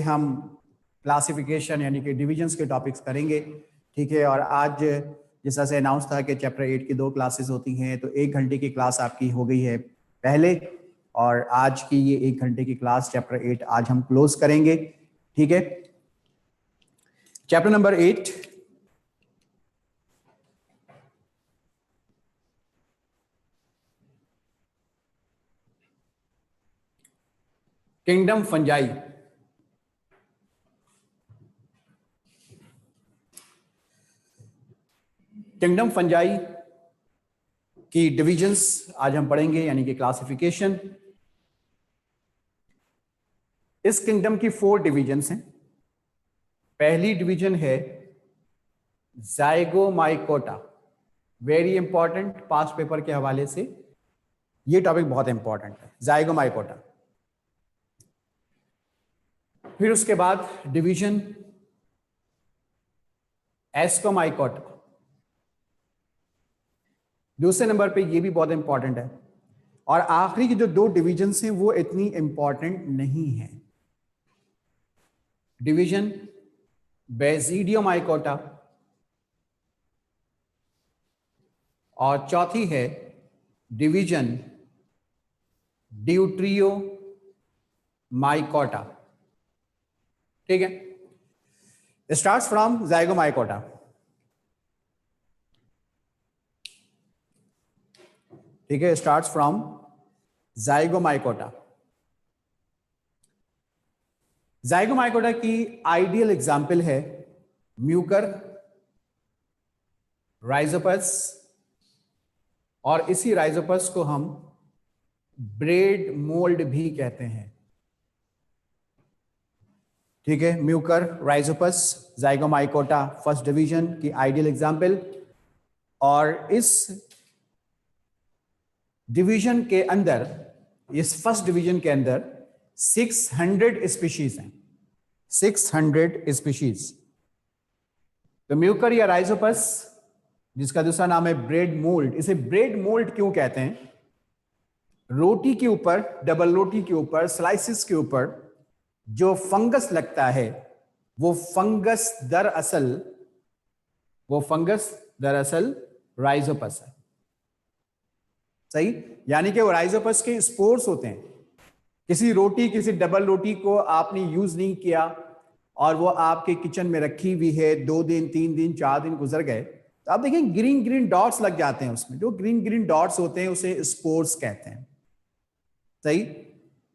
हम क्लासिफिकेशन यानी कि डिविजन्स के टॉपिक्स करेंगे, ठीक है। और आज जैसा से अनाउंस था कि चैप्टर 8 की 2 क्लासेस होती हैं, तो 1 घंटे की क्लास आपकी हो गई है पहले, और आज की ये 1 घंटे की क्लास चैप्टर 8 आज हम क्लोज करेंगे, ठीक है। Chapter number 8, kingdom fungi. Kingdom fungi की डिविजन्स आज हम पढ़ेंगे, यानी कि क्लासिफिकेशन। इस किंगडम की 4 डिविजन्स हैं। पहली डिवीजन है Zygomycota, very important, past paper के हवाले से ये टॉपिक बहुत इंपॉर्टेंट है, जाइगोमाइकोटा। फिर उसके बाद डिवीजन एस्कोमाइकोटा, दूसरे नंबर पे ये भी बहुत इंपॉर्टेंट है। और आखिरी की जो 2 डिविजन्स हैं वो इतनी इंपॉर्टेंट नहीं है, डिवीजन बेसिडियोमाइकोटा और चौथी है डिवीजन ड्यूट्रियोमाइकोटा, ठीक है। Starts from Zygomycota. ठीक है, स्टार्ट्स फ्रॉम जाइगोमाइकोटा। जाइगोमाइकोटा की आइडियल एग्जाम्पल है म्यूकर, राइजोपस, और इसी राइजोपस को हम ब्रेड मोल्ड भी कहते हैं, ठीक है। Mucor, Rhizopus, Zygomycota first division की आइडियल एग्जाम्पल। और इस डिवीजन के अंदर, इस फर्स्ट डिवीजन के अंदर 600 स्पीशीज हैं, 600 स्पीशीज। तो म्यूकर या राइजोपस, जिसका दूसरा नाम है ब्रेड मोल्ड, इसे ब्रेड मोल्ड क्यों कहते हैं? रोटी के ऊपर, डबल रोटी के ऊपर, स्लाइसिस के ऊपर जो फंगस लगता है वो फंगस दरअसल राइजोपस है, सही। यानी कि वो राइजोपस के स्पोर्स होते हैं। किसी रोटी, किसी डबल रोटी को आपने यूज नहीं किया और वो आपके किचन में रखी हुई है, 2 दिन, 3 दिन, 4 दिन गुजर गए, तो आप देखें ग्रीन ग्रीन डॉट्स लग जाते हैं उसमें। जो ग्रीन ग्रीन डॉट्स होते हैं उसे स्पोर्स कहते हैं, सही।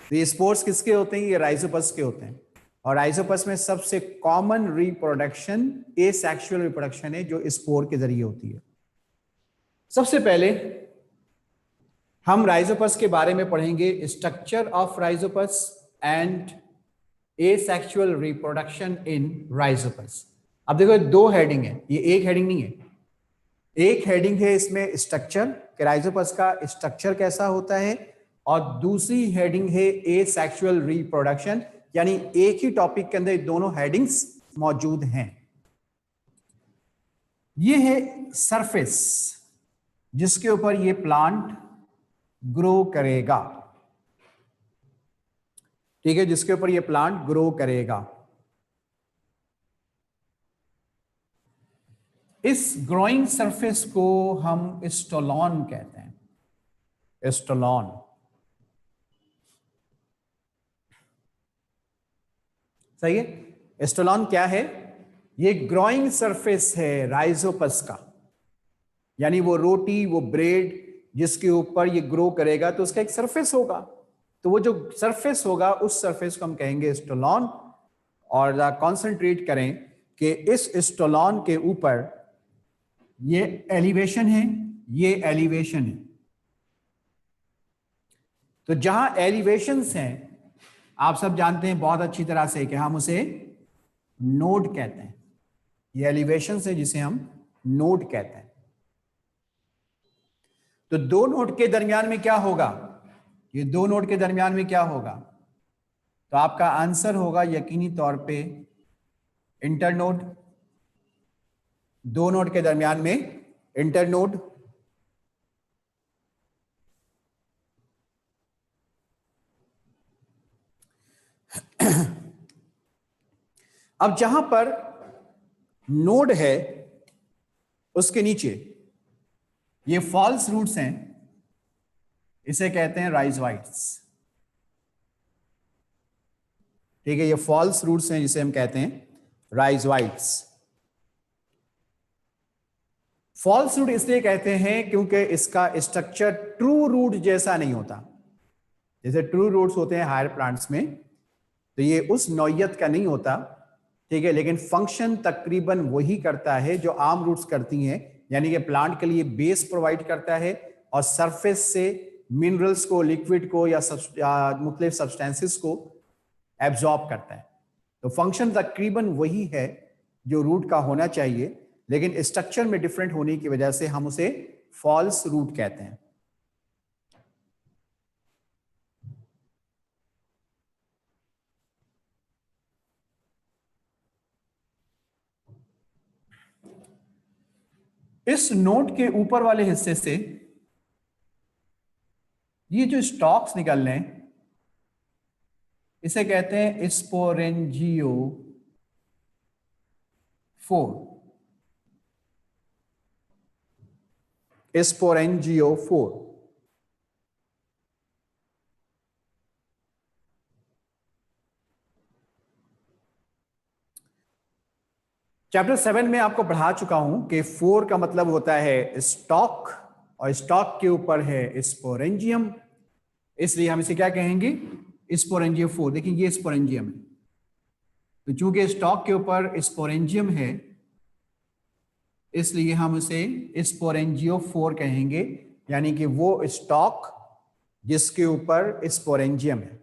तो ये स्पोर्स किसके होते हैं? ये राइजोपस के होते हैं। और राइजोपस में सबसे कॉमन रिप्रोडक्शन एसेक्सुअल रिप्रोडक्शन है, जो स्पोर के जरिए होती है। सबसे पहले हम राइजोपस के बारे में पढ़ेंगे, structure of Rhizopus and asexual reproduction in Rhizopus. अब देखो 2 हेडिंग है, ये एक हेडिंग नहीं है। एक हेडिंग है इसमें स्ट्रक्चर, कि राइजोपस का स्ट्रक्चर कैसा होता है, और दूसरी हेडिंग है एसेक्सुअल रिप्रोडक्शन। यानी एक ही टॉपिक के अंदर दोनों हेडिंग्स मौजूद हैं। ये है सरफेस जिसके ऊपर ये प्लांट ग्रो करेगा, ठीक है, जिसके ऊपर ये प्लांट ग्रो करेगा। इस ग्रोइंग सरफेस को हम स्टोलॉन कहते हैं, स्टोलॉन। सही है। स्टोलॉन क्या है? ये ग्रोइंग सरफेस है राइजोपस का, यानी वो रोटी, वो ब्रेड जिसके ऊपर ये ग्रो करेगा तो उसका एक सरफेस होगा। तो वो जो सरफेस होगा उस सरफेस को हम कहेंगे स्टोलॉन। और कॉन्सेंट्रेट करें कि इस स्टोलॉन के ऊपर ये एलिवेशन है, ये एलिवेशन है। तो जहां एलिवेशंस हैं, आप सब जानते हैं बहुत अच्छी तरह से कि हम उसे नोड कहते हैं। ये एलिवेशन है जिसे हम नोड कहते हैं। तो 2 नोड के दरमियान में क्या होगा? ये 2 नोड के दरमियान में क्या होगा? तो आपका आंसर होगा यकीनी तौर पे इंटरनोड। 2 नोड के दरमियान में इंटरनोड। अब जहां पर नोड है उसके नीचे ये फॉल्स रूट्स हैं, इसे कहते हैं राइजोइट्स। ठीक है, ये फॉल्स रूट्स हैं जिसे हम कहते हैं राइजोइट्स। फॉल्स रूट इसलिए कहते हैं क्योंकि इसका स्ट्रक्चर ट्रू रूट जैसा नहीं होता। जैसे ट्रू रूट्स होते हैं हायर प्लांट्स में, तो ये उस नौइयत का नहीं होता। ठीक है, लेकिन फंक्शन तकरीबन वही करता है जो आम रूट्स करती हैं, यानी कि प्लांट के लिए बेस प्रोवाइड करता है और सरफेस से मिनरल्स को, लिक्विड को या मुख्तलिफ सब्सटेंसेस को एब्जॉर्ब करता है। तो फंक्शन तकरीबन वही है जो रूट का होना चाहिए, लेकिन स्ट्रक्चर में डिफरेंट होने की वजह से हम उसे फॉल्स रूट कहते हैं। इस नोट के ऊपर वाले हिस्से से ये जो स्टॉक्स निकल रहे हैं इसे कहते हैं स्पोरेंजियो फोर। चैप्टर 7 में आपको पढ़ा चुका हूं कि 4 का मतलब होता है स्टॉक और स्टॉक के ऊपर है स्पोरेंजियम, इसलिए हम इसे क्या कहेंगे, स्पोरेंजियो 4। देखिए ये स्पोरेंजियम है, तो चूंकि स्टॉक के ऊपर स्पोरेंजियम है इसलिए हम उसे स्पोरेंजियो 4 कहेंगे, यानी कि वो स्टॉक जिसके ऊपर स्पोरेंजियम है।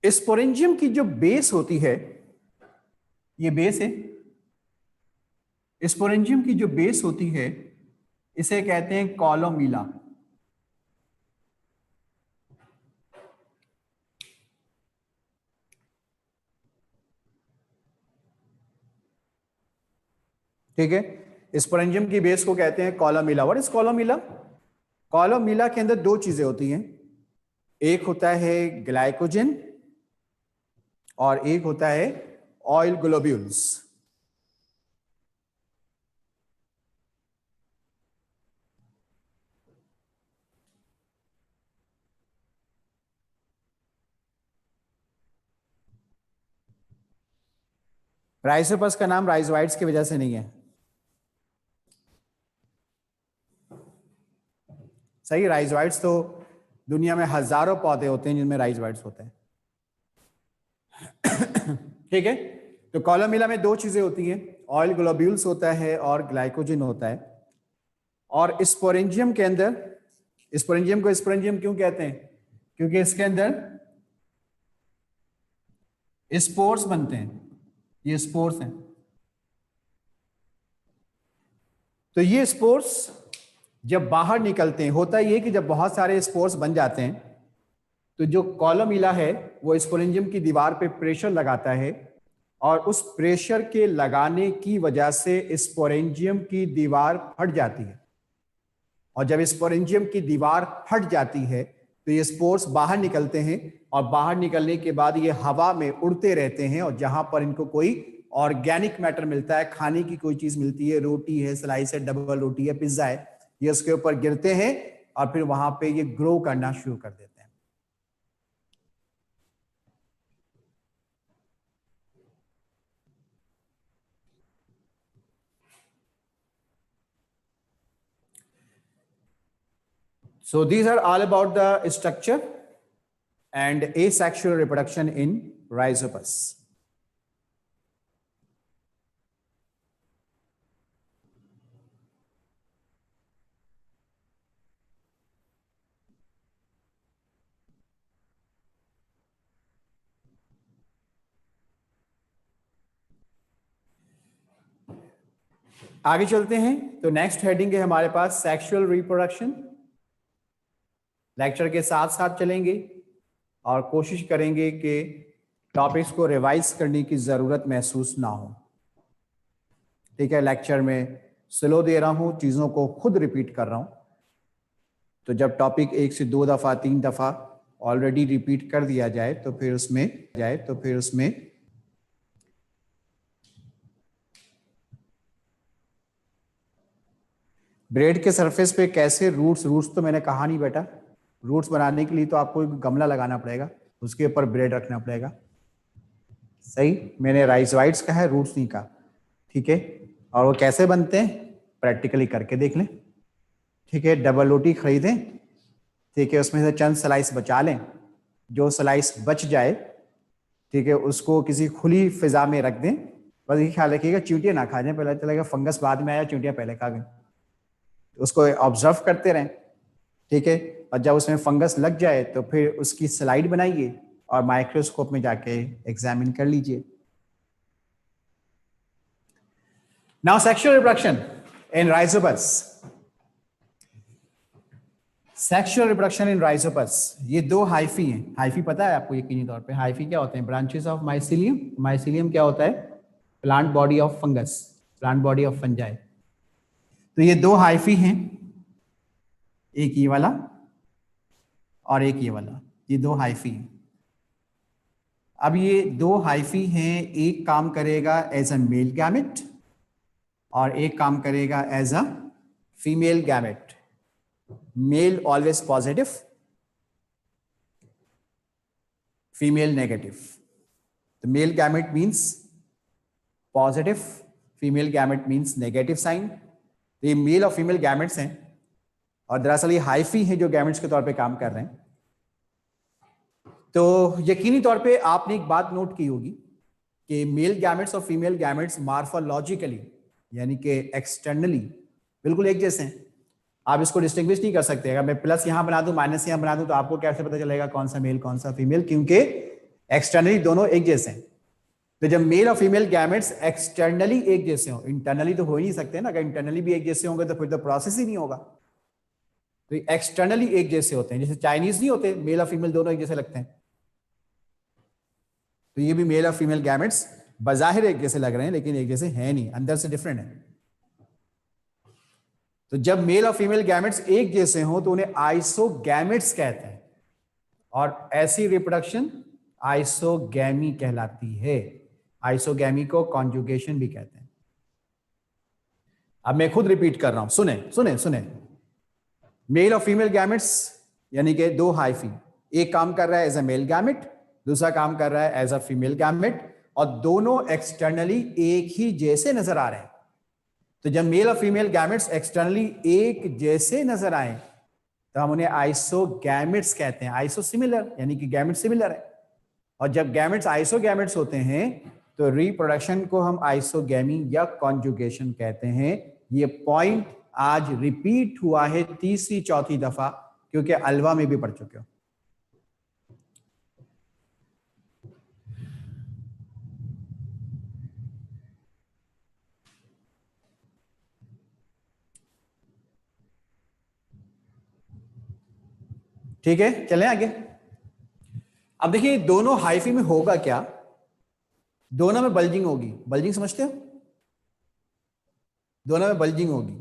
स्पोरेंजियम की जो बेस होती है, ये बेस है, स्पोरेंजियम की जो बेस होती है इसे कहते हैं कॉलोमीला। ठीक है, स्पोरेंजियम की बेस को कहते हैं कॉलोमीला। What is कॉलोमीला? कॉलोमीला के अंदर दो चीजें होती हैं, एक होता है ग्लाइकोजन और एक होता है ऑयल ग्लोब्यूल्स। राइजोपस का नाम राइजोइट्स की वजह से नहीं है, सही। राइजोइट्स तो दुनिया में हजारों पौधे होते हैं जिनमें राइजोइट्स होते हैं। ठीक है, तो कॉलोमीला में दो चीजें होती हैं, ऑयल ग्लोब्यूल्स होता है और ग्लाइकोजन होता है। और स्पोरेंजियम के अंदर, स्पोरेंजियम को स्पोरेंजियम क्यों कहते हैं? क्योंकि इसके अंदर स्पोर्स बनते हैं, ये स्पोर्स हैं। तो ये स्पोर्स जब बाहर निकलते हैं, होता ये कि जब बहुत सारे स्पोर्स बन जाते हैं तो जो कॉलोमीला है वो स्पोरेंजियम की दीवार पे प्रेशर लगाता है और उस प्रेशर के लगाने की वजह से स्पोरेंजियम की दीवार फट जाती है। और जब स्पोरेंजियम की दीवार फट जाती है तो ये स्पोर्स बाहर निकलते हैं और बाहर निकलने के बाद ये हवा में उड़ते रहते हैं और जहां पर इनको कोई ऑर्गेनिक मैटर मिलता है, खाने की कोई चीज मिलती है, रोटी है, स्लाइस है, डबल रोटी है, पिज्जा है, ये उसके ऊपर गिरते हैं और फिर वहां पे ये ग्रो करना शुरू कर देते हैं। So these are all about the structure and asexual reproduction in Rhizopus. आगे चलते हैं, तो नेक्स्ट हेडिंग है हमारे पास सेक्सुअल रिप्रोडक्शन। लेक्चर के साथ साथ चलेंगे और कोशिश करेंगे कि टॉपिक्स को रिवाइज करने की जरूरत महसूस ना हो। ठीक है, लेक्चर में स्लो दे रहा हूं, चीजों को खुद रिपीट कर रहा हूं, तो जब टॉपिक 1 से 2 दफा 3 दफा ऑलरेडी रिपीट कर दिया जाए तो फिर उसमें ब्रेड के सरफेस पे कैसे रूट्स तो मैंने कहा नहीं बेटा। रूट्स बनाने के लिए तो आपको एक गमला लगाना पड़ेगा, उसके ऊपर ब्रेड रखना पड़ेगा। सही, मैंने राइस वाइट्स कहा है, रूट्स नहीं कहा। ठीक है, और वो कैसे बनते हैं प्रैक्टिकली करके देख लें। ठीक है, डबल रोटी खरीदें, ठीक है, उसमें से चंद स्लाइस बचा लें, जो स्लाइस बच जाए, ठीक है, उसको किसी खुली फिजा में रख दें। बस ये ख्याल रखिएगा चींटियां ना खा जाए, पहले चलेगा फंगस बाद में आया, चींटियां पहले खा गई। उसको ऑब्जर्व करते रहें। ठीक है, और जब उसमें फंगस लग जाए तो फिर उसकी स्लाइड बनाइए और माइक्रोस्कोप में जाके एग्जामिन कर लीजिए। Now sexual reproduction in Rhizopus. Sexual reproduction in Rhizopus, ये दो हाइफी हैं। हाइफी पता है आपको यकीनी तौर पे, हाइफी क्या होते हैं? Branches of mycelium. माइसिलियम क्या होता है? Plant body of fungus, plant body of fungi. तो ये दो हाइफी हैं, एक ये वाला और एक ये वाला, ये दो हाइफी हैं। अब ये दो हाइफी हैं, एक काम करेगा एज अ मेल गैमेट और एक काम करेगा as a female gamete. Male always positive, female negative. तो male gamete means positive, female gamete means negative sign. तो ये मेल और फीमेल गैमेट्स हैं और दरअसल ये हाइफी हैं जो गैमेट्स के तौर पे काम कर रहे हैं। तो यकीनी तौर पे आपने एक बात नोट की होगी कि मेल गैमेट्स और फीमेल गैमेट्स मार्फोलॉजिकली यानी कि एक्सटर्नली बिल्कुल एक जैसे हैं। आप इसको डिस्टिंग्विश नहीं कर सकते। अगर मैं प्लस यहां बना दूं, माइनस यहां बना दूं, तो आपको कैसे पता चलेगा कौन सा मेल कौन सा फीमेल? क्योंकि एक्सटर्नली दोनों एक जैसे हैं। तो जब मेल और फीमेल गैमेट्स एक्सटर्नली एक जैसे हो, इंटरनली तो हो ही नहीं सकते ना। अगर इंटरनली भी एक जैसे होंगे तो फिर तो प्रोसेस ही नहीं होगा। तो एक्सटर्नली एक जैसे होते हैं, जैसे चाइनीज नहीं होते, मेल और फीमेल दोनों एक जैसे लगते हैं। तो ये भी मेल और फीमेल गैमेट्स बाजाहिर एक जैसे लग रहे हैं लेकिन एक जैसे हैं नहीं, अंदर से डिफरेंट है। तो जब मेल और फीमेल गैमेट्स एक जैसे हों तो उन्हें आइसोगैमेट्स कहते हैं और ऐसी रिप्रोडक्शन आइसोगैमी कहलाती है। आइसोगैमी को कॉन्जुगेशन भी कहते हैं। अब मैं खुद रिपीट कर रहा हूं, सुने सुने सुने। मेल और फीमेल गैमेट्स यानी कि दो हाइफी, एक काम कर रहा है एज अ मेल गैमेट, दूसरा काम कर रहा है एज अ फीमेल गैमेट, और दोनों एक्सटर्नली एक ही जैसे नजर आ रहे हैं। तो जब मेल और फीमेल गैमेट्स एक्सटर्नली एक जैसे नजर आए तो हम उन्हें आइसोगैमेट्स कहते हैं। आइसो सिमिलर यानी कि गैमेट सिमिलर है, और जब गैमेट्स आइसोगैमेट्स होते हैं तो रिप्रोडक्शन को हम आइसोगैमी या कॉन्जुगेशन कहते हैं। ये पॉइंट आज रिपीट हुआ है तीसरी चौथी दफा, क्योंकि अलवा में भी पढ़ चुके हो। ठीक है, चलें आगे। अब देखिए दोनों हाइफी में होगा क्या, दोनों में बल्जिंग होगी। बल्जिंग समझते हो? दोनों में बल्जिंग होगी।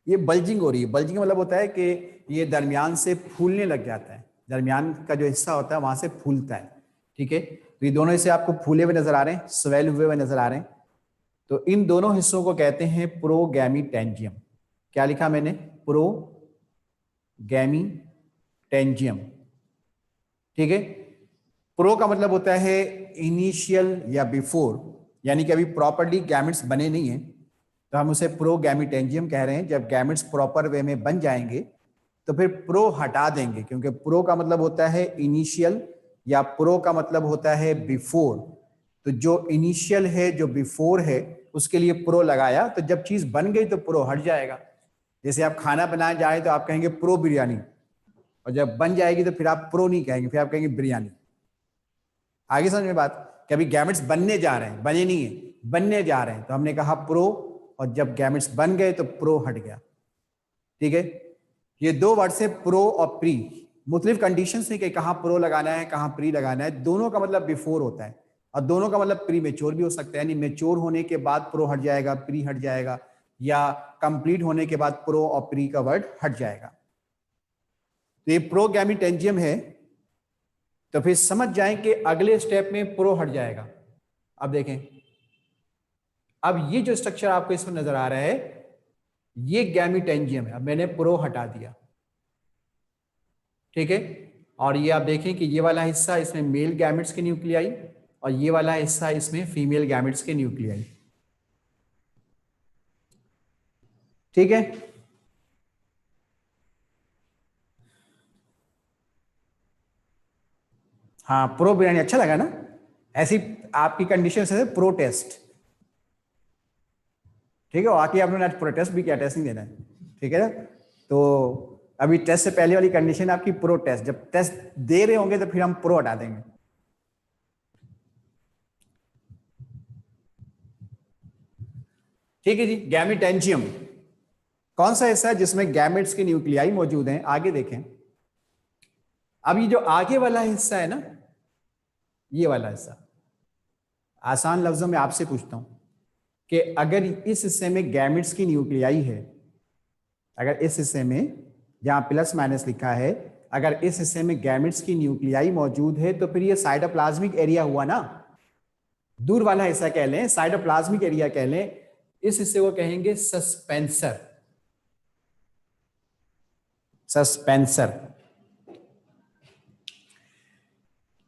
ये बल्जिंग हो रही है, बल्जिंग मतलब होता है कि ये दरमियान से फूलने लग जाता है, दरमियान का जो हिस्सा होता है वहां से फूलता है। ठीक है, तो ये दोनों हिस्से आपको फूले हुए नजर आ रहे हैं, स्वेल हुए हुए नजर आ रहे हैं। तो इन दोनों हिस्सों को कहते हैं प्रोगैमीटेंजियम। क्या लिखा मैंने? प्रोगैमीटेंजियम। ठीक है, प्रो का मतलब होता है इनिशियल या बिफोर, यानी कि अभी प्रॉपर्ली गैमेट्स बने नहीं है तो हम उसे प्रोगैमीटेंजियम कह रहे हैं। जब गैमेट्स प्रॉपर वे में बन जाएंगे तो फिर प्रो हटा देंगे, क्योंकि प्रो का मतलब होता है इनिशियल या प्रो का मतलब होता है बिफोर। तो जो इनिशियल है, जो बिफोर है, उसके लिए प्रो लगाया, तो जब चीज बन गई तो प्रो हट जाएगा। जैसे आप खाना बनाए जाए तो आप कहेंगे प्रो बिरयानी, और जब बन जाएगी तो फिर आप प्रो नहीं कहेंगे, फिर आप कहेंगे बिरयानी। आगे समझ में बात? कभी गैमेट्स बनने जा रहे हैं, बने नहीं है, बनने जा रहे हैं, तो हमने कहा प्रो, और जब गैमेट्स बन गए तो प्रो हट गया। ठीक है, ये दो वर्ड से प्रो और प्री, मुख्तलिफ कंडीशन है कि कहां प्रो लगाना है कहां प्री लगाना है। दोनों का मतलब बिफोर होता है। और दोनों का मतलब प्री मेच्योर भी हो सकता है, यानी मेच्योर होने के बाद प्रो हट जाएगा, प्री हट जाएगा, या कंप्लीट होने के बाद प्रो और प्री का वर्ड हट जाएगा। तो ये प्रोगैमिटेंजियम है। तो फिर समझ जाएं कि अगले स्टेप में प्रो हट जाएगा। अब देखें, अब ये जो स्ट्रक्चर आपको इसमें नजर आ रहा है ये गैमिटेंजियम है। अब मैंने प्रो हटा दिया, ठीक है। और ये आप देखें कि ये वाला हिस्सा इसमें मेल गैमेट्स के न्यूक्लियाई और ये वाला हिस्सा इसमें फीमेल गैमेट्स के न्यूक्लियाई, ठीक है। हाँ, प्रो बिरयानी अच्छा लगा ना। ऐसी आपकी कंडीशन से प्रो टेस्ट, ठीक है। आके आपने आज प्रो टेस्ट भी किया, टेस्ट नहीं देना है, ठीक है ना। तो अभी टेस्ट से पहले वाली कंडीशन आपकी प्रो टेस्ट। जब टेस्ट दे रहे होंगे तो फिर हम प्रो हटा देंगे। ठीक है जी। गैमिटेंजियम कौन सा हिस्सा है जिसमें गैमेट्स के न्यूक्लियाई मौजूद हैं? आगे देखें। अब ये जो आगे वाला हिस्सा है ना, ये वाला हिस्सा, आसान लफ्जों में आपसे पूछता हूं कि अगर इस हिस्से में गैमेट्स की न्यूक्लियाई है, अगर इस हिस्से में जहां प्लस माइनस लिखा है, अगर इस हिस्से में गैमेट्स की न्यूक्लियाई मौजूद है तो फिर ये साइटोप्लाज्मिक एरिया हुआ ना। दूर वाला हिस्सा कह लें, साइटोप्लाज्मिक एरिया कह लें, इस हिस्से को कहेंगे सस्पेंसर। सस्पेंसर।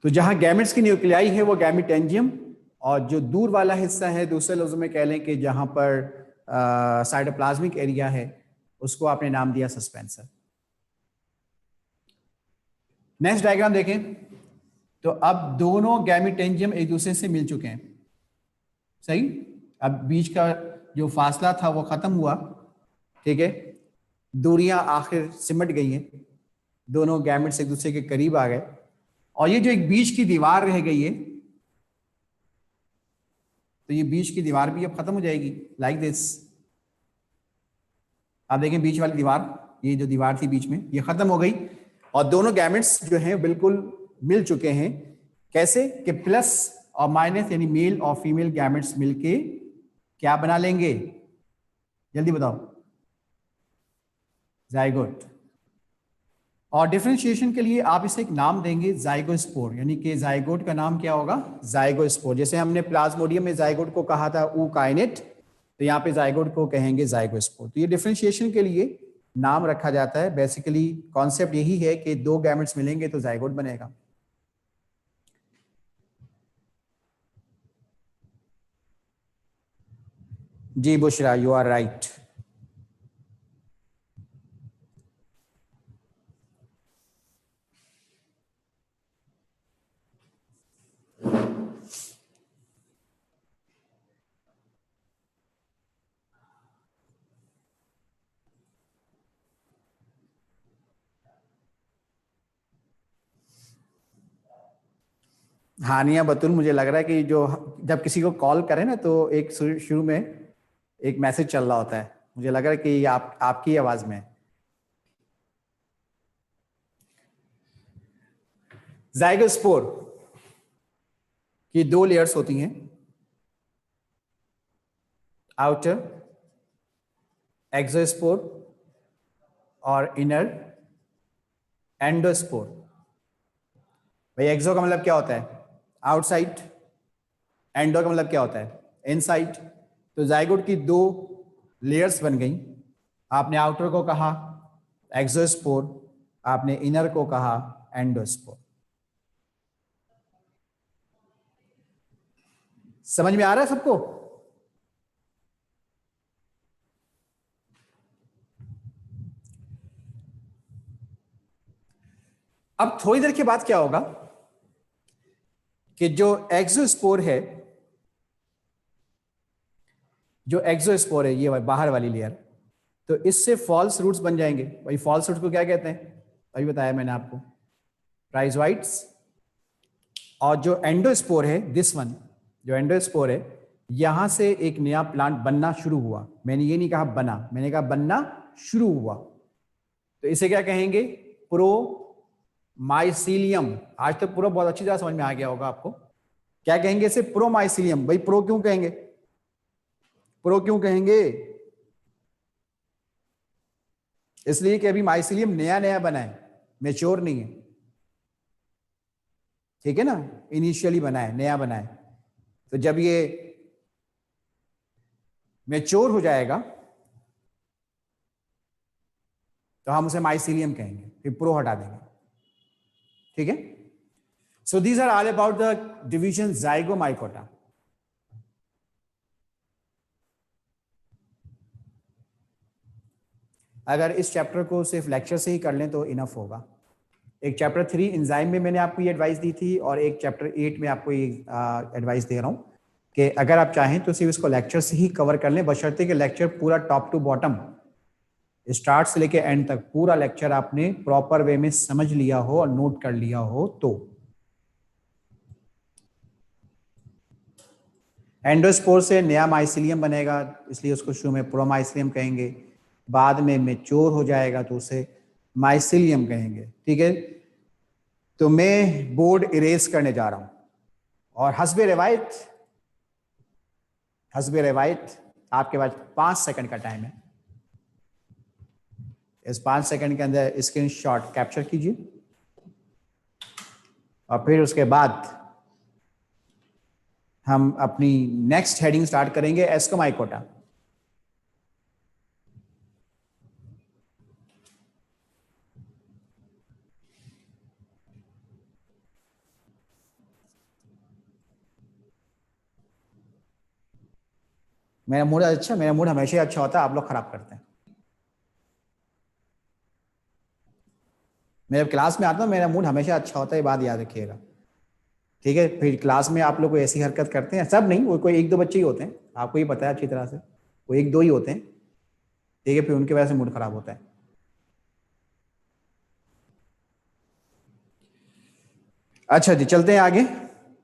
तो जहां गैमेट्स की न्यूक्लियाई है वो गैमिटेंजियम, और जो दूर वाला हिस्सा है दूसरे लफ्जों में कह लें कि जहां पर साइटोप्लाज्मिक एरिया है उसको आपने नाम दिया सस्पेंसर। नेक्स्ट डायग्राम देखें। तो अब दोनों गैमिटेंजियम एक दूसरे से मिल चुके हैं, सही। अब बीच का जो फासला था वो खत्म हुआ, ठीक है। दूरियां आखिर सिमट गई हैं, दोनों गैमेट्स एक दूसरे के करीब आ गए, और ये जो एक बीच की दीवार रह गई है, तो ये बीच की दीवार भी अब खत्म हो जाएगी, लाइक दिस। आप देखें बीच वाली दीवार, ये जो दीवार थी बीच में, ये खत्म हो गई, और दोनों गैमेट्स जो हैं बिल्कुल मिल चुके हैं। कैसे कि प्लस और माइनस यानी मेल और फीमेल गैमेट्स मिलके क्या बना लेंगे? जल्दी बताओ। जाइगोट। और डिफरेंशिएशन के लिए आप इसे एक नाम देंगे जाइगोस्पोर, यानी कि जाइगोट का नाम क्या होगा? जाइगोस्पोर। जैसे हमने प्लाज्मोडियम में जाइगोट को कहा था ऊकाइनेट, तो यहाँ पे जाइगोट को कहेंगे जाइगोस्पोर। तो ये डिफरेंशिएशन के लिए नाम रखा जाता है। बेसिकली कॉन्सेप्ट यही है कि दो गैमेट्स मिलेंगे तो जाइगोट बनेगा। जी बुशरा, यू आर राइट। हानिया बतुल, मुझे लग रहा है कि जो जब किसी को कॉल करें ना तो एक शुरू में एक मैसेज चल रहा होता है, मुझे लग रहा है कि ये आपकी आवाज में। जाइगोस्पोर की दो लेयर्स होती हैं, आउटर एक्सोस्पोर और इनर एंडोस्पोर। भाई एक्सो का मतलब क्या होता है? आउटसाइड। एंडो का मतलब क्या होता है? इनसाइड। तो जाइगोट की दो लेयर्स बन गई। आपने आउटर को कहा एक्सोस्पोर, आपने इनर को कहा एंडोस्पोर। समझ में आ रहा है सबको? अब थोड़ी देर के बाद क्या होगा कि जो एक्सोस्पोर है, जो एक्सोस्पोर है ये बाहर वाली लेयर, तो इससे फॉल्स रूट्स बन जाएंगे। भाई फॉल्स रूट्स को क्या कहते हैं? अभी बताया मैंने आपको, राइजोइट्स। और जो एंडोस्पोर है, दिस वन, जो एंडोस्पोर है, यहां से एक नया प्लांट बनना शुरू हुआ। मैंने ये नहीं कहा बना, मैंने कहा बनना शुरू हुआ। तो इसे क्या कहेंगे? Pro mycelium. आज तक पूरा बहुत अच्छी तरह समझ में आ गया होगा आपको क्या कहेंगे इसे? प्रोमाइसिलियम। भाई प्रो क्यों कहेंगे? प्रो क्यों कहेंगे? इसलिए कि अभी माइसिलियम नया नया बना है, मेच्योर नहीं है, ठीक है ना, इनिशियली बना है, नया बना है। तो जब ये मेच्योर हो जाएगा तो हम उसे माइसिलियम कहेंगे, फिर प्रो हटा देंगे, ठीक है। So these are all about the division zygomycota. अगर इस चैप्टर को सिर्फ लेक्चर से ही कर लें तो इनफ होगा। एक चैप्टर 3 एंजाइम में मैंने आपको ये एडवाइस दी थी, और एक चैप्टर 8 में आपको ये एडवाइस दे रहा हूं कि अगर आप चाहें तो सिर्फ इसको लेक्चर से ही कवर कर लें, बशर्ते कि लेक्चर पूरा टॉप टू बॉटम, स्टार्ट से लेके एंड तक पूरा लेक्चर आपने प्रॉपर वे में समझ लिया हो और नोट कर लिया हो। तो एंडोस्पोर से नया माइसिलियम बनेगा, इसलिए उसको शुरू में प्रोमाइसिलियम कहेंगे, बाद में मेच्योर हो जाएगा तो उसे माइसिलियम कहेंगे, ठीक है। तो मैं बोर्ड इरेज करने जा रहा हूं, और हस्बे रिवायत, हस्बे रिवायत आपके पास 5 सेकंड का टाइम है। इस 5 सेकंड के अंदर स्क्रीनशॉट कैप्चर कीजिए, और फिर उसके बाद हम अपनी नेक्स्ट हेडिंग स्टार्ट करेंगे, एस्कोमाइकोटा। मेरा मूड अच्छा, मेरा मूड हमेशा ही अच्छा होता है, आप लोग खराब करते हैं। मैं जब क्लास में आता हूँ मेरा मूड हमेशा अच्छा होता है, ये बात याद रखिएगा, ठीक है। फिर क्लास में आप लोग ऐसी हरकत करते हैं, सब नहीं, वो कोई 1-2 बच्चे ही होते हैं, आपको ही पता है अच्छी तरह से, वो 1-2 ही होते हैं, ठीक है, फिर उनकी वजह से मूड खराब होता है। अच्छा जी, चलते हैं आगे,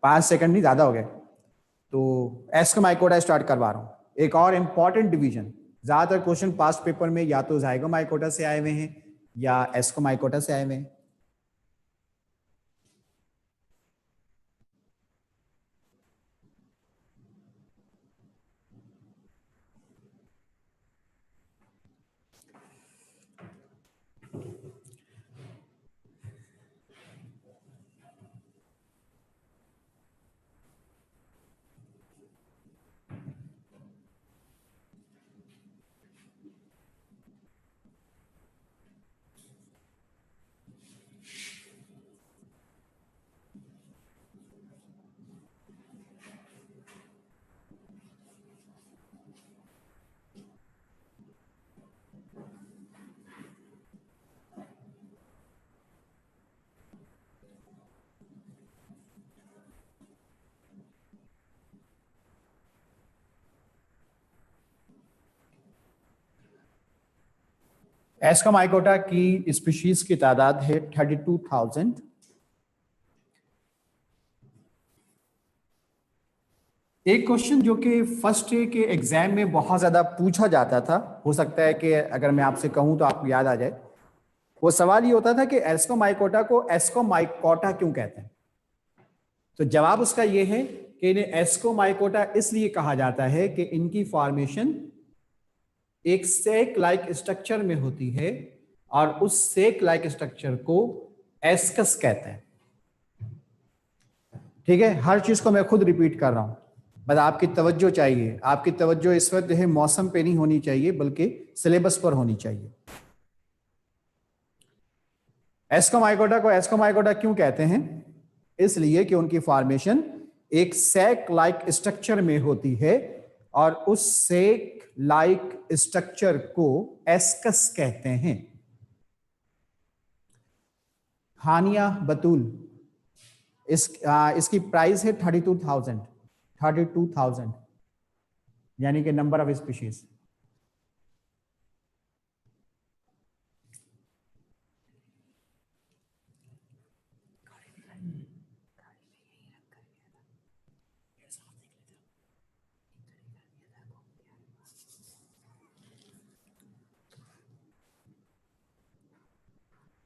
5 सेकंड नहीं, ज्यादा हो गए। तो एस्कोमाइकोटा स्टार्ट करवा रहा हूं। एक और इंपॉर्टेंट डिवीजन, ज्यादातर क्वेश्चन पास्ट पेपर में या तो जाइगोमाइकोटा से आए हुए हैं या एस्कोमाइकोटा से आए हुए हैं। एस्कोमाइकोटा की स्पीशीज की तादाद है 32,000। एक क्वेश्चन जो कि फर्स्ट डे के एग्जाम में बहुत ज्यादा पूछा जाता था, हो सकता है कि अगर मैं आपसे कहूं तो आपको याद आ जाए, वो सवाल ये होता था कि एस्कोमाइकोटा को एस्कोमाइकोटा क्यों कहते हैं। तो जवाब उसका ये है कि इन्हें एस्कोमाइकोटा इसलिए कहा जाता है कि इनकी फॉर्मेशन एक सेक लाइक स्ट्रक्चर में होती है, और उस सेक लाइक स्ट्रक्चर को एस्कस कहते हैं, ठीक है। हर चीज को मैं खुद रिपीट कर रहा हूं, बस आपकी तवज्जो चाहिए, आपकी तवज्जो इस वक्त जो है मौसम पे नहीं होनी चाहिए बल्कि सिलेबस पर होनी चाहिए। एस्कोमाइकोटा को एस्कोमाइकोटा क्यों कहते हैं? इसलिए कि उनकी फॉर्मेशन एक सैक लाइक स्ट्रक्चर में होती है, और उस सैक लाइक स्ट्रक्चर को एस्कस कहते हैं। हानिया बतूल, इसकी प्राइस है 32,000, 32,000 यानी कि number of species.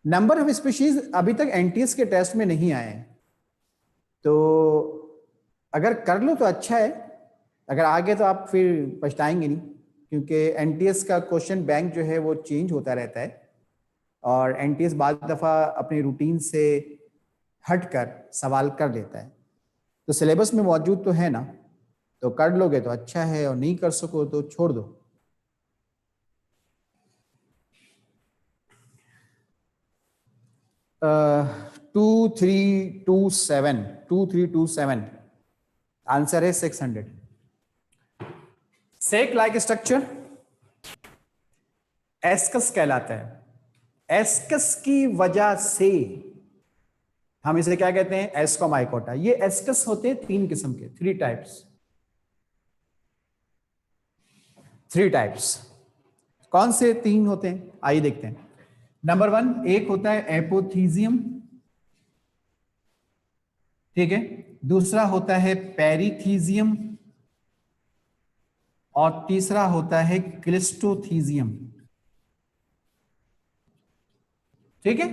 Number of species अभी तक एनटीएस के टेस्ट में नहीं आए हैं, तो अगर कर लो तो अच्छा है, अगर आगे तो आप फिर पछताएंगे नहीं, क्योंकि एनटीएस का क्वेश्चन बैंक जो है वो चेंज होता रहता है और एनटीएस बाद दफ़ा अपनी रूटीन से हटकर सवाल कर लेता है। तो सिलेबस में मौजूद तो है ना, तो कर लोगे तो अच्छा है और नहीं कर सको तो छोड़ दो। Two three two seven 2327 answer है 600। सेक लाइक स्ट्रक्चर एस्कस कहलाता है। एस्कस की वजह से हम इसे क्या कहते हैं, एस्कोमाइकोटा। ये एस्कस होते हैं 3 किस्म के, 3 टाइप्स। कौन से 3 होते हैं, आइए देखते हैं। नंबर 1, एक होता है एपोथीजियम, ठीक है। दूसरा होता है पेरिथीजियम और तीसरा होता है क्लिस्टोथीजियम, ठीक है।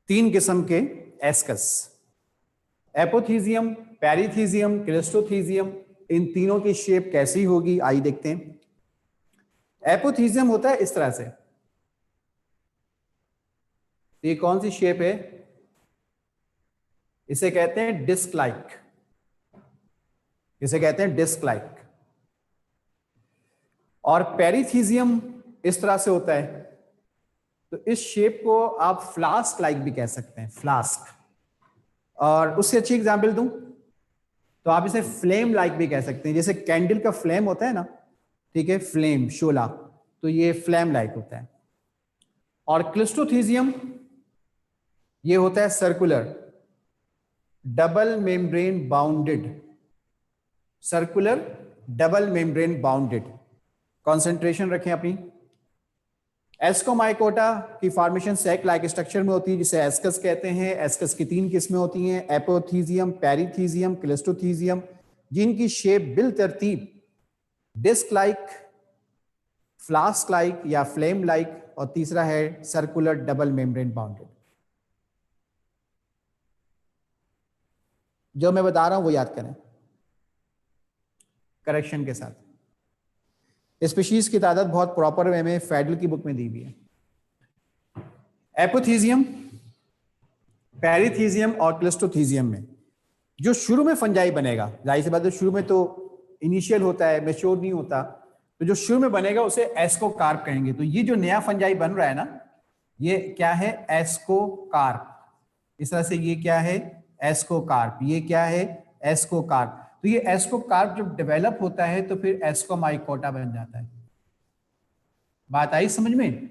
तीन किस्म के एस्कस, एपोथीजियम, पेरिथीजियम, क्लिस्टोथीजियम। इन तीनों की शेप कैसी होगी, आइए देखते हैं। एपोथीजियम होता है इस तरह से, ये कौन सी शेप है, इसे कहते हैं डिस्क लाइक, इसे कहते हैं डिस्क लाइक। और पेरिथीजियम इस तरह से होता है, तो इस शेप को आप फ्लास्क लाइक भी कह सकते हैं, फ्लास्क। और उससे अच्छी एग्जाम्पल दूं तो आप इसे फ्लेम लाइक भी कह सकते हैं, जैसे कैंडल का फ्लेम होता है ना, ठीक है, फ्लेम, शोला, तो ये फ्लेम लाइक होता है। और क्लिस्टोथीजियम ये होता है circular, double membrane bounded, circular double membrane bounded. Concentration रखें अपनी। एस्कोमाइकोटा की फॉर्मेशन सैक लाइक स्ट्रक्चर में होती है, जिसे एस्कस कहते हैं। एस्कस की 3 किस्में होती हैं, एपोथीजियम, पेरिथीजियम, क्लिस्टोथीजियम, जिनकी शेप बिल तरतीब डिस्क लाइक, फ्लास्क लाइक या फ्लेम लाइक, और तीसरा है सर्कुलर डबल मेम्ब्रेन बाउंडेड। जो मैं बता रहा हूं वो याद करें करेक्शन के साथ। स्पीशीज की तादाद बहुत प्रॉपर वे में फेडल की बुक में दी हुई है। एपोथीजियम, पेरिथीजियम और क्लिस्टोथीजियम में जो शुरू में फंजाई बनेगा, जाहिर सी बात है शुरू में तो इनिशियल होता है, मैच्योर नहीं होता, तो जो शुरू में बनेगा उसे एस्कोकार्प कहेंगे। तो ये जो नया फंजाई बन रहा है ना, ये क्या है, एस्कोकार्प। इस तरह से ये क्या है, एस्कोकार्प। ये क्या है, एस्कोकार्प। तो ये एस्कोकार्प जब डेवलप होता है तो फिर एस्कोमाइकोटा बन जाता है। बात आई समझ में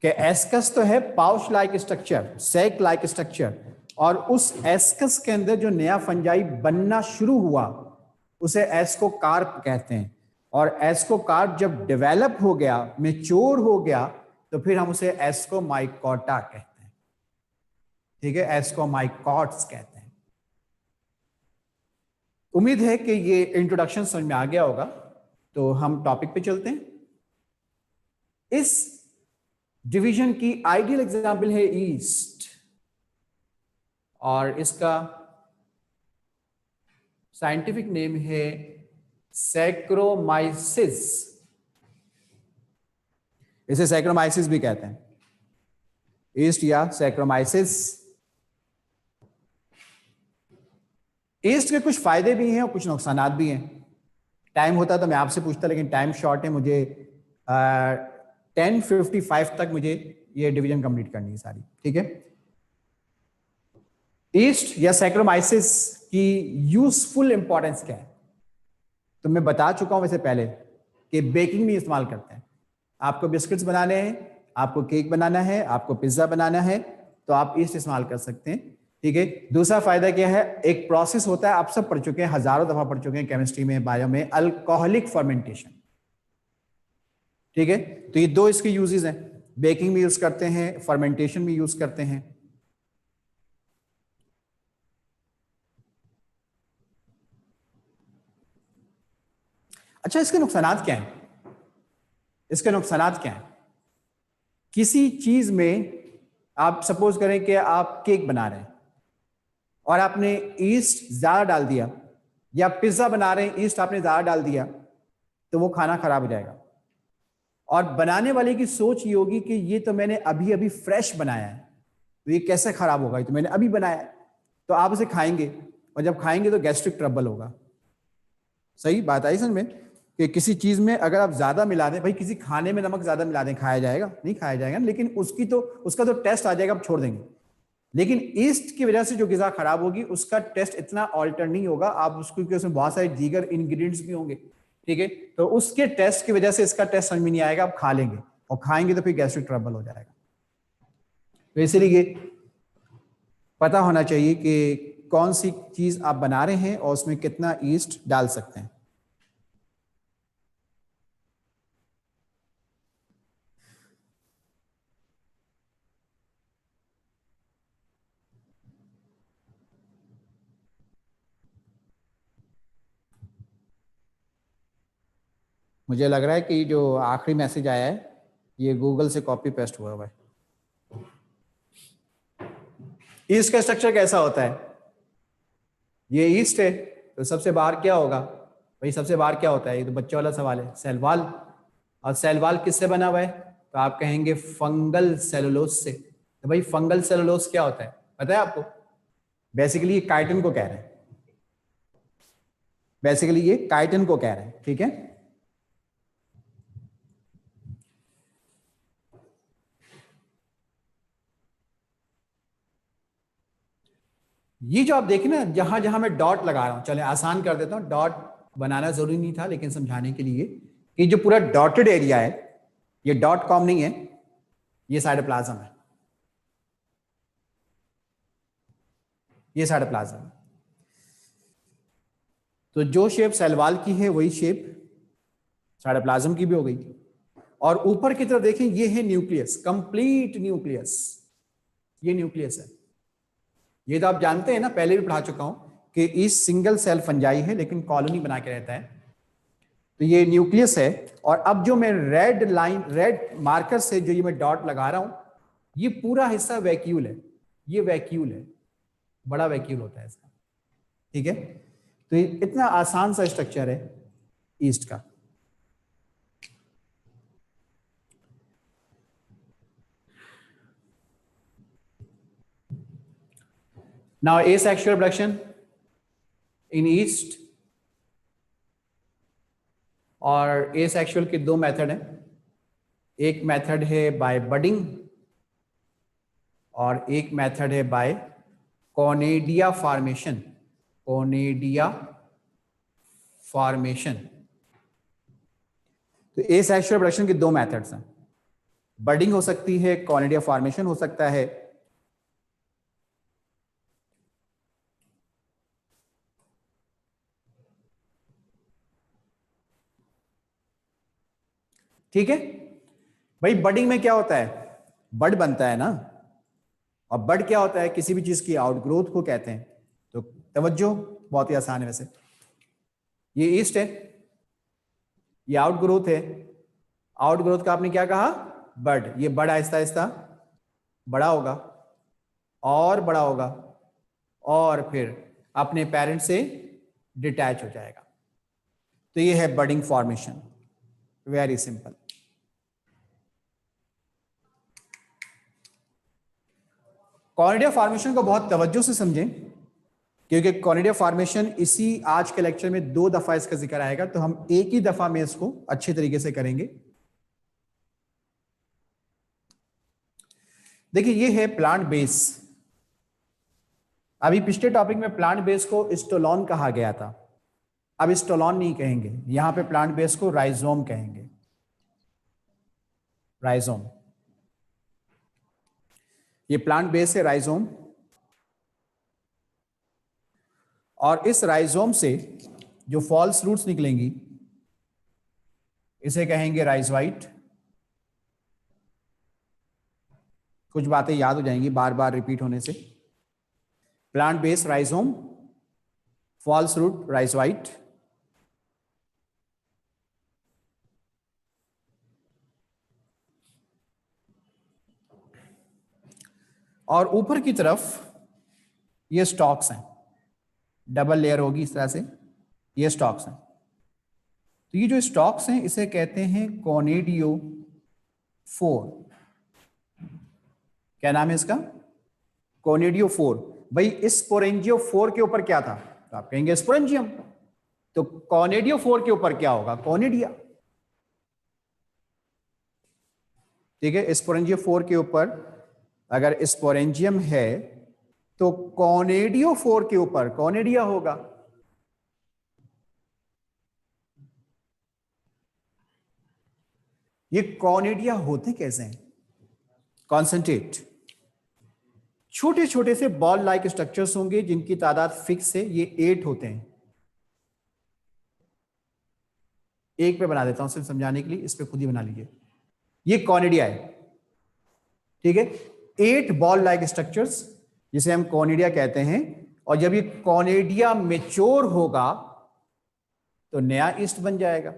कि एस्कस तो है pouch like structure, sac like structure, और उस एस्कस के अंदर जो नया फंजाई बनना शुरू हुआ उसे एस्कोकार्प कहते हैं। और एस्कोकार्प जब डेवलप हो गया, मेच्योर हो गया, तो फिर हम उसे एस्कोमाइकोटा कहते हैं, ठीक है, एस्कोमाइकोट्स कहते हैं। उम्मीद है कि ये इंट्रोडक्शन समझ में आ गया होगा, तो हम टॉपिक पे चलते हैं। इस डिवीजन की आइडियल एग्जाम्पल है ईस्ट, और इसका साइंटिफिक नेम है सैक्रोमाइसिस। इसे सैक्रोमाइसिस भी कहते हैं, ईस्ट या सैक्रोमाइसिस। ईस्ट के कुछ फायदे भी हैं और कुछ नुकसानात भी हैं। टाइम होता तो मैं आपसे पूछता, लेकिन टाइम शॉर्ट है, मुझे 10:55 तक मुझे ये डिवीजन कंप्लीट करनी है सारी, ठीक है। ईस्ट या सैक्रोमाइसिस की यूजफुल इंपॉर्टेंस क्या है, तो मैं बता चुका हूं वैसे पहले कि बेकिंग में इस्तेमाल करते हैं। आपको बिस्किट्स बनाने हैं, आपको केक बनाना है, आपको पिज्जा बनाना है, तो आप ईस्ट इस्तेमाल कर सकते हैं, ठीक है। दूसरा फायदा क्या है, एक प्रोसेस होता है, आप सब पढ़ चुके हैं, हजारों दफा पढ़ चुके हैं केमिस्ट्री में, बायो में, अल्कोहलिक फर्मेंटेशन, ठीक है। तो ये 2 इसके यूजेस हैं, बेकिंग में यूज करते हैं, फर्मेंटेशन में यूज करते हैं। अच्छा, इसके नुकसानात क्या हैं, इसके नुकसानात क्या हैं। किसी चीज में आप सपोज करें कि आप केक बना रहे हैं और आपने ईस्ट ज्यादा डाल दिया, या पिज्जा बना रहे हैं ईस्ट आपने ज्यादा डाल दिया, तो वो खाना खराब हो जाएगा। और बनाने वाले की सोच ये होगी कि ये तो मैंने अभी अभी फ्रेश बनाया है, तो ये कैसे खराब होगा, ये तो मैंने अभी बनाया है। तो आप उसे खाएंगे, और जब खाएंगे तो गैस्ट्रिक ट्रबल होगा। सही बात आई समझ में कि किसी चीज में अगर आप ज्यादा मिला दें, भाई किसी खाने में नमक ज्यादा मिला दें, खाया जाएगा? नहीं खाया जाएगा, लेकिन उसका तो टेस्ट आ जाएगा, आप छोड़ देंगे। लेकिन ईस्ट की वजह से जो गिजा खराब होगी उसका टेस्ट इतना ऑल्टर नहीं होगा, आप उसको, क्योंकि उसमें बहुत सारे दीगर इंग्रेडिएंट्स भी होंगे, ठीक है, तो उसके टेस्ट की वजह से इसका टेस्ट समझ में नहीं आएगा, आप खा लेंगे, और खाएंगे तो फिर गैस्ट्रिक ट्रबल हो जाएगा। तो इसलिए पता होना चाहिए कि कौन सी चीज आप बना रहे हैं और उसमें कितना ईस्ट डाल सकते हैं। मुझे लग रहा है कि जो आखिरी मैसेज आया है ये गूगल से कॉपी पेस्ट हुआ है। ईस्ट का स्ट्रक्चर कैसा होता है? ये ईस्ट है, तो सबसे बाहर क्या होगा भाई? सबसे बाहर क्या होता है? ये तो बच्चे वाला सवाल है, सेल वॉल। और सेल वॉल किससे बना हुआ है? तो आप कहेंगे फंगल सेलुलोज से। तो भाई फंगल सेलुलोज क्या होता है पता है आपको? बेसिकली ये काइटिन को कह रहे हैं, बेसिकली ये काइटिन को कह रहे हैं, ठीक है। ये जो आप देखें ना, जहां जहां मैं डॉट लगा रहा हूं, चले आसान कर देता हूं, डॉट बनाना जरूरी नहीं था लेकिन समझाने के लिए, कि जो पूरा डॉटेड एरिया है ये डॉट कॉम नहीं है, ये साइटोप्लाज्म है, ये साइटोप्लाज्म है। तो जो शेप सेल वॉल की है वही शेप साइटोप्लाज्म की भी हो गई। और ऊपर की तरफ देखें, ये है न्यूक्लियस, कंप्लीट न्यूक्लियस, ये न्यूक्लियस है। ये तो आप जानते हैं ना, पहले भी पढ़ा चुका हूं कि इस सिंगल सेल फंजाई है लेकिन कॉलोनी बना के रहता है। तो ये न्यूक्लियस है। और अब जो मैं रेड लाइन, रेड मार्कर से जो ये मैं डॉट लगा रहा हूं, ये पूरा हिस्सा वैक्यूल है, ये वैक्यूल है, बड़ा वैक्यूल होता है इसका, ठीक है। तो ये इतना आसान सा स्ट्रक्चर है ईस्ट का। Now asexual reproduction in east, और एसेक्सुअल के दो मेथड हैं, एक मेथड है बाय बडिंग और एक मेथड है बाय कॉनेडिया फॉर्मेशन, कॉनेडिया फॉर्मेशन। तो एसेक्सुअल रिप्रोडक्शन के दो मेथड्स हैं, बडिंग हो सकती है, कॉनेडिया फॉर्मेशन हो सकता है। ठीक है भाई, बडिंग में क्या होता है? बड बनता है ना, और बड क्या होता है? किसी भी चीज की आउटग्रोथ को कहते हैं। तो तवज्जो, बहुत ही आसान है वैसे। ये ईस्ट है, ये आउटग्रोथ है, आउटग्रोथ का आपने क्या कहा? बड। ये बड आहिस्ता आहिस्ता बड़ा होगा और बड़ा होगा, और फिर अपने पेरेंट से डिटैच हो जाएगा। तो ये है budding formation, very simple. Conidia formation को बहुत तवज्जो से समझें, क्योंकि कॉर्निडिया फॉर्मेशन इसी आज के लेक्चर में 2 दफा इसका जिक्र आएगा, तो हम एक ही दफा में इसको अच्छे तरीके से करेंगे। देखिए ये है प्लांट बेस। अभी पिछले टॉपिक में प्लांट बेस को स्टोलॉन कहा गया था, अब स्टोलॉन नहीं कहेंगे, यहां पे प्लांट बेस को राइजोम कहेंगे, राइजोम। ये प्लांट बेस है राइजोम, और इस राइजोम से जो फॉल्स रूट्स निकलेंगी इसे कहेंगे राइजोइट। कुछ बातें याद हो जाएंगी बार बार रिपीट होने से। Plant base rhizome, false root rhizoid. और ऊपर की तरफ ये स्टॉक्स हैं, डबल लेयर होगी इस तरह से, ये स्टॉक्स हैं। तो ये जो स्टॉक्स हैं इसे कहते हैं कॉनेडियो फोर। क्या नाम है इसका? कॉनेडियो फोर। भाई स्पोरेंजियो फोर के ऊपर क्या था? तो आप कहेंगे स्पोरेंजियम। तो कॉनेडियो फोर के ऊपर क्या होगा? कॉनेडिया। ठीक है, स्पोरेंजियो फोर के ऊपर अगर स्पोरेंजियम है तो कॉनेडियो फोर के ऊपर कॉनेडिया होगा। ये कॉनेडिया होते कैसे हैं? कॉन्सेंट्रेट, छोटे छोटे से बॉल लाइक स्ट्रक्चर्स होंगे जिनकी तादाद फिक्स है, ये 8 होते हैं। एक पे बना देता हूं सिर्फ समझाने के लिए, इस पे खुद ही बना लीजिए। ये कॉनेडिया है, ठीक है, 8 बॉल लाइक स्ट्रक्चर्स जिसे हम कॉनेडिया कहते हैं। और जब ये कॉनेडिया मेच्योर होगा तो नया ईस्ट बन जाएगा।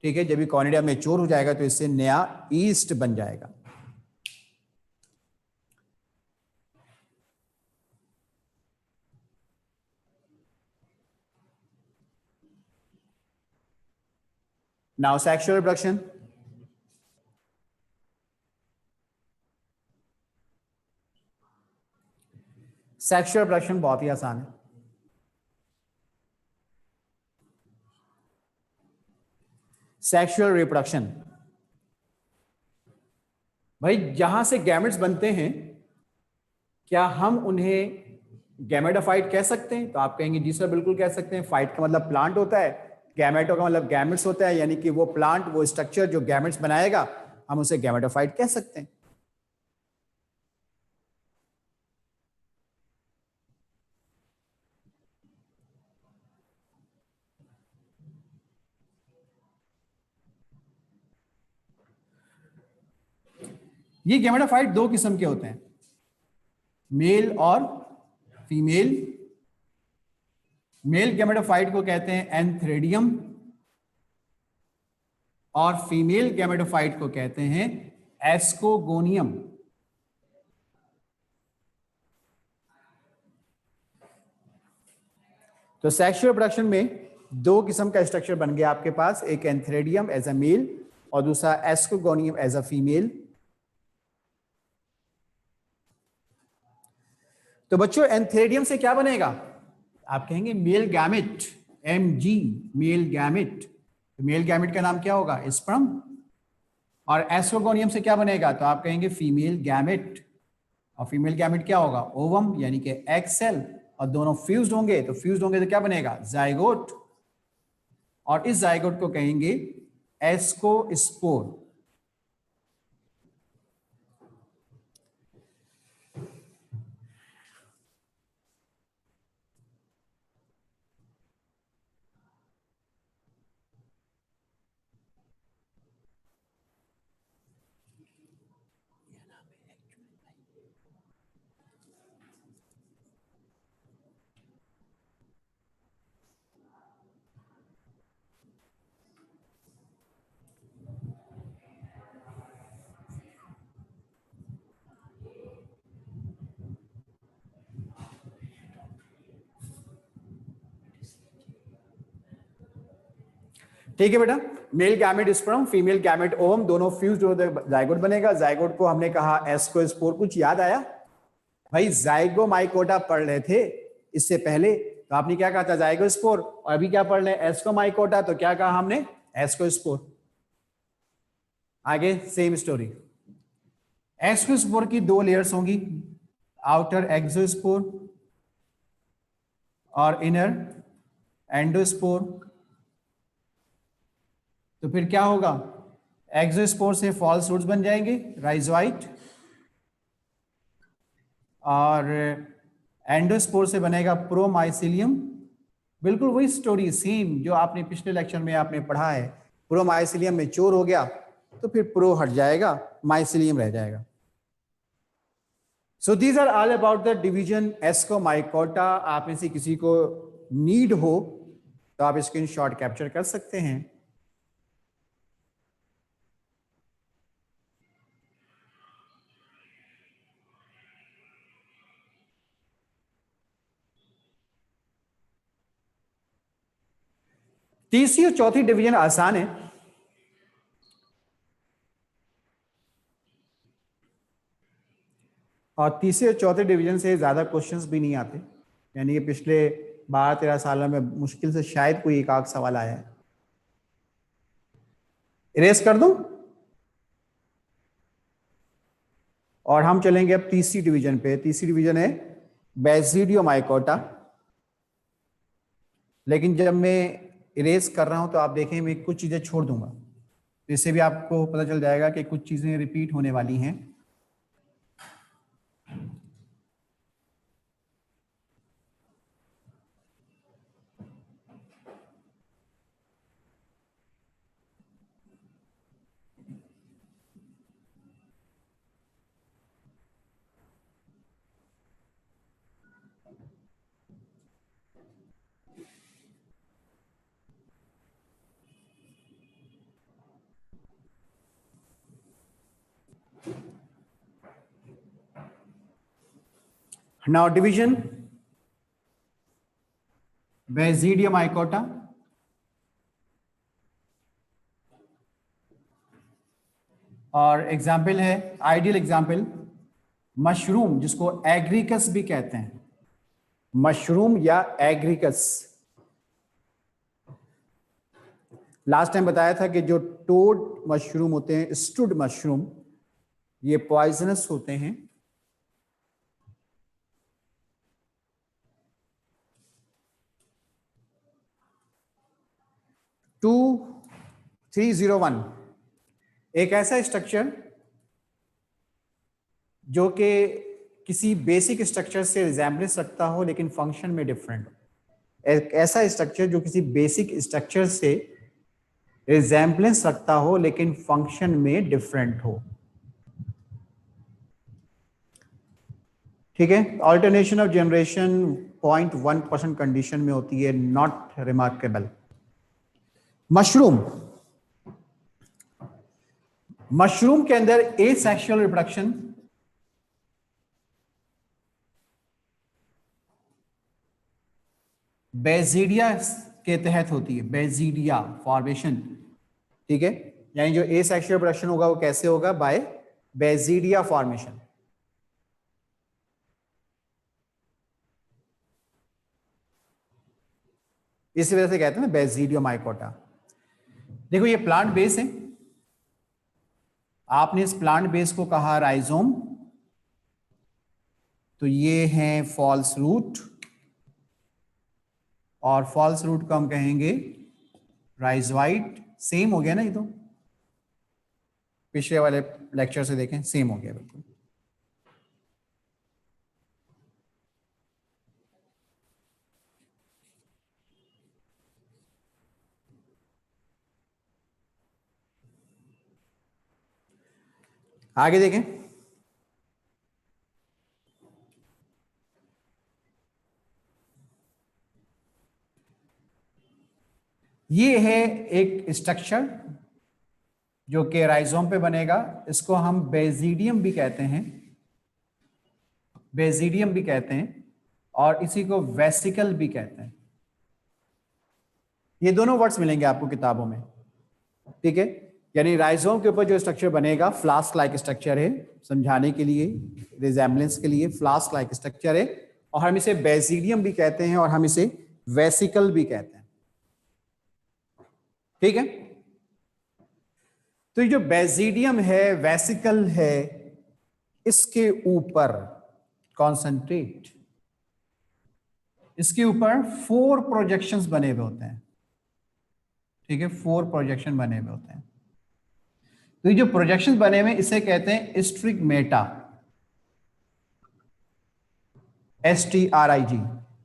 ठीक है, जब ये कॉनेडिया मेच्योर हो जाएगा तो इससे नया ईस्ट बन जाएगा। Now sexual reproduction. Sexual reproduction बहुत ही आसान है। सेक्सुअल रिप्रोडक्शन, भाई जहां से गैमेट्स बनते हैं क्या हम उन्हें गैमेटोफाइट कह सकते हैं? तो आप कहेंगे जी सर बिल्कुल कह सकते हैं। फाइट का मतलब प्लांट होता है, गैमेटो का मतलब गैमेट्स होता है, यानी कि वो प्लांट, वो स्ट्रक्चर जो गैमेट्स बनाएगा हम उसे गैमेटोफाइट कह सकते हैं। ये गैमेटोफाइट दो किस्म के होते हैं, मेल और फीमेल। मेल गैमेटोफाइट को कहते हैं एंथ्रेडियम और फीमेल गैमेटोफाइट को कहते हैं एस्कोगोनियम। तो सेक्सुअल रिप्रोडक्शन में दो किस्म का स्ट्रक्चर बन गया आपके पास, एक एंथ्रेडियम एज अ मेल और दूसरा एस्कोगोनियम एज अ फीमेल। तो बच्चों एंथ्रेडियम से क्या बनेगा? आप कहेंगे male gamete, Mg, male gamete. Male gamete का नाम क्या होगा? स्पर्म। और एस्ट्रोगोनियम से क्या बनेगा? तो आप कहेंगे फीमेल गैमेट। और फीमेल गैमेट क्या होगा? ओवम, यानी कि एग सेल। और दोनों फ्यूज्ड होंगे, तो फ्यूज्ड होंगे तो क्या बनेगा? जाइगोट। और इस जाइगोट को कहेंगे एस्कोस्पोर। ठीक है बेटा, male gamete sperm, female gamete ovum, दोनों फ्यूज्ड होते जाइगोट बनेगा। जाइगोट को हमने कहा एस्कोस्पोर। कुछ याद आया? भाई जाइगोमाइकोटा पढ़ रहे थे इससे पहले, तो आपने क्या कहा था? जाइगोस्पोर। और अभी क्या पढ़ रहे हैं? एस्कोमाइकोटा। तो क्या कहा हमने? एस्कोस्पोर। आगे सेम स्टोरी। एस्कोस्पोर की दो लेयर्स होंगी, आउटर एक्सोस्पोर और इनर एंडोस्पोर। तो फिर क्या होगा? एक्सोस्पोर से फॉल्स रूट्स बन जाएंगे, राइजोइट। और एंडोस्पोर से बनेगा प्रोमाइसिलियम। बिल्कुल वही स्टोरी सेम जो आपने पिछले लेक्चर में आपने पढ़ा है। प्रोमाइसिलियम मैच्योर हो गया तो फिर प्रो हट जाएगा, माइसिलियम रह जाएगा। So these are all about the division ascomycota. आप में से किसी को नीड हो तो आप स्क्रीनशॉट कैप्चर कर सकते हैं। तीसरी और चौथी डिवीजन आसान है, और तीसरे और चौथे डिवीजन से ज्यादा क्वेश्चंस भी नहीं आते, यानी कि पिछले 12-13 सालों में मुश्किल से शायद कोई एक आध सवाल आया है। इरेज कर दूं और हम चलेंगे अब तीसरी डिवीजन पे। तीसरी डिवीजन है बेसिडियोमाइकोटा। लेकिन जब मैं इरेज कर रहा हूं तो आप देखें मैं कुछ चीजें छोड़ दूंगा, इससे भी आपको पता चल जाएगा कि कुछ चीजें रिपीट होने वाली हैं। Now division बेसिडियोमाइकोटा, और एग्जाम्पल है, आइडियल एग्जाम्पल मशरूम, जिसको एग्रीकस भी कहते हैं, मशरूम या एग्रीकस। लास्ट टाइम बताया था कि जो टोड मशरूम होते हैं, स्टूड मशरूम, ये पॉइजनस होते हैं। टू 301 एक ऐसा स्ट्रक्चर जो कि किसी बेसिक स्ट्रक्चर से रिजेम्बलेंस रखता हो लेकिन फंक्शन में डिफरेंट हो। एक ऐसा स्ट्रक्चर जो किसी बेसिक स्ट्रक्चर से रिजेम्बलेंस रखता हो लेकिन फंक्शन में डिफरेंट हो। ठीक है, ऑल्टरनेशन ऑफ जनरेशन 0.1% कंडीशन में होती है, नॉट रिमार्केबल। मशरूम, मशरूम के अंदर एसेक्सुअल रिप्रोडक्शन बेसिडिया के तहत होती है, बेसिडिया फॉर्मेशन। ठीक है, यानी जो एसेक्सुअल रिप्रोडक्शन होगा वो कैसे होगा? By basidia formation. इसी वजह से कहते हैं ना बेसिडियोमाइकोटा। देखो ये प्लांट बेस है, आपने इस प्लांट बेस को कहा राइजोम, तो ये है फॉल्स रूट, और फॉल्स रूट को हम कहेंगे राइजोइट। सेम हो गया ना, ये तो पिछले वाले लेक्चर से देखें सेम हो गया बिल्कुल। आगे देखें, ये है एक स्ट्रक्चर जो कि राइजोम पे बनेगा, इसको हम बेसिडियम भी कहते हैं, बेसिडियम भी कहते हैं, और इसी को वेसिकल भी कहते हैं। ये दोनों वर्ड्स मिलेंगे आपको किताबों में। ठीक है, यानी राइजोम के ऊपर जो स्ट्रक्चर बनेगा फ्लास्क लाइक स्ट्रक्चर है, समझाने के लिए, रिजेम्बलेंस के लिए फ्लास्क लाइक स्ट्रक्चर है, और हम इसे बेसिडियम भी कहते हैं और हम इसे वेसिकल भी कहते हैं। ठीक है, तो ये जो बेसिडियम है, वेसिकल है, इसके ऊपर कॉन्सेंट्रेट, इसके ऊपर 4 प्रोजेक्शंस बने हुए होते हैं। ठीक है, 4 प्रोजेक्शन बने हुए होते हैं। तो ये जो प्रोजेक्शंस बने हुए इसे कहते हैं स्ट्रिगमेटा, STRIG,